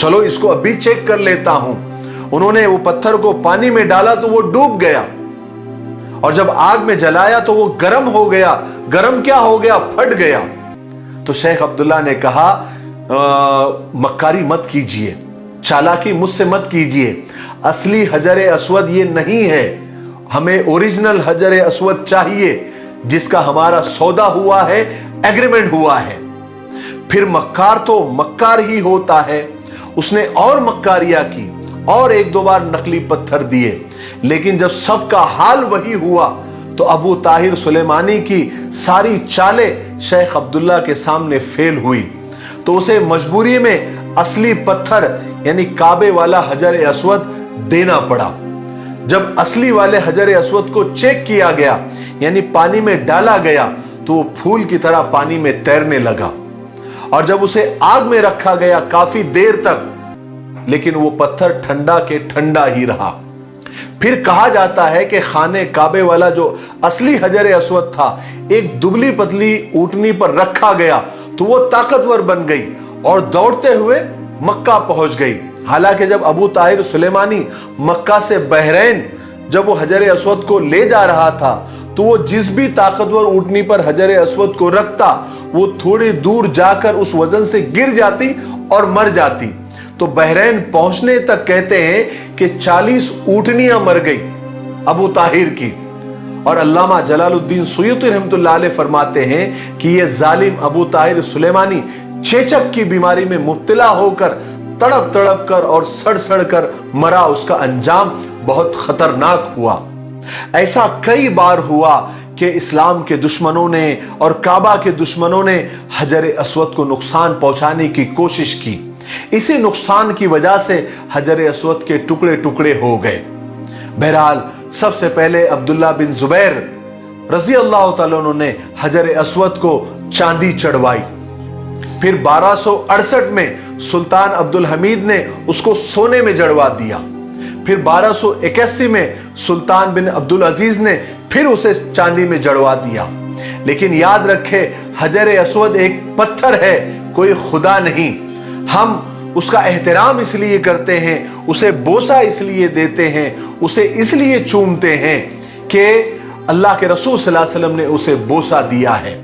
चलो इसको अभी चेक कर लेता हूं। उन्होंने वो पत्थर को पानी में डाला तो वो डूब गया, और जब आग में जलाया तो वो गर्म हो गया। गर्म क्या हो गया? फट गया। तो शेख अब्दुल्ला ने कहा मक्कारी मत कीजिए, चालाकी मुझसे मत कीजिए, असली हजर अस्वद ये नहीं है, हमें ओरिजिनल हजर अस्वद चाहिए जिसका हमारा सौदा हुआ है, एग्रीमेंट हुआ है। फिर मक्कार तो मक्कार ही होता है। उसने और मक्कारियां की और एक दो बार नकली पत्थर दिए, लेकिन जब सबका हाल वही हुआ तो अबू ताहिर सुलेमानी की सारी चालें शेख अब्दुल्ला के सामने फेल हुई। तो उसे मजबूरी में असली पत्थर यानी काबे वाला हजर अस्वद देना पड़ा। जब असली वाले हजर अस्वद को चेक किया गया यानी पानी में डाला गया तो वो फूल की तरह पानी में तैरने लगा, और जब उसे आग में रखा गया काफी देर तक, लेकिन वो पत्थर ठंडा के ठंडा ही रहा। फिर कहा जाता है कि खाने काबे वाला जो असली हजर अस्वद था एक दुबली पतली ऊंटनी पर रखा गया तो वो ताकतवर बन गई और दौड़ते हुए मक्का पहुंच गई। हालांकि जब अबू ताहिर सुलेमानी मक्का से बहरैन जब वो हजर अस्वद को ले जा रहा था तो वो जिस भी ताकतवर ऊंटनी पर हजर अस्वद को रखता वो थोड़ी दूर जाकर उस वजन से गिर जाती और मर जाती। तो बहरैन पहुंचने तक कहते हैं कि 40 ऊंटनियां मर गई अबू ताहिर की। और अल्लामा जलालुद्दीन सुयूती रहमतुल्लाह अलैह फरमाते हैं कि ये जालिम अबू ताहिर सुलेमानी चेचक की बीमारी में मुब्तला होकर तड़प तड़प कर और सड़ सड़ कर मरा। उसका अंजाम बहुत खतरनाक हुआ। ऐसा कई बार हुआ कि इस्लाम के दुश्मनों ने और काबा के दुश्मनों ने हजर अस्वद को नुकसान पहुंचाने की कोशिश की। इसी नुकसान की वजह से हजर अस्वद के टुकड़े टुकड़े हो गए। बहरहाल सबसे पहले अब्दुल्ला बिन जुबैर रजी अल्लाह तआला अन्हु ने हजर अस्वद को चांदी चढ़वाई। फिर 1268 में सुल्तान अब्दुल हमीद ने उसको सोने में जड़वा दिया। फिर 1281 में सुल्तान बिन अब्दुल अजीज ने फिर उसे चांदी में जड़वा दिया। लेकिन याद रखे हजर अस्वद एक पत्थर है, कोई खुदा नहीं। हम उसका एहतराम इसलिए करते हैं, उसे बोसा इसलिए देते हैं, उसे इसलिए चूमते हैं कि अल्लाह के रसूल सल्लल्लाहु अलैहि वसल्लम ने उसे बोसा दिया है।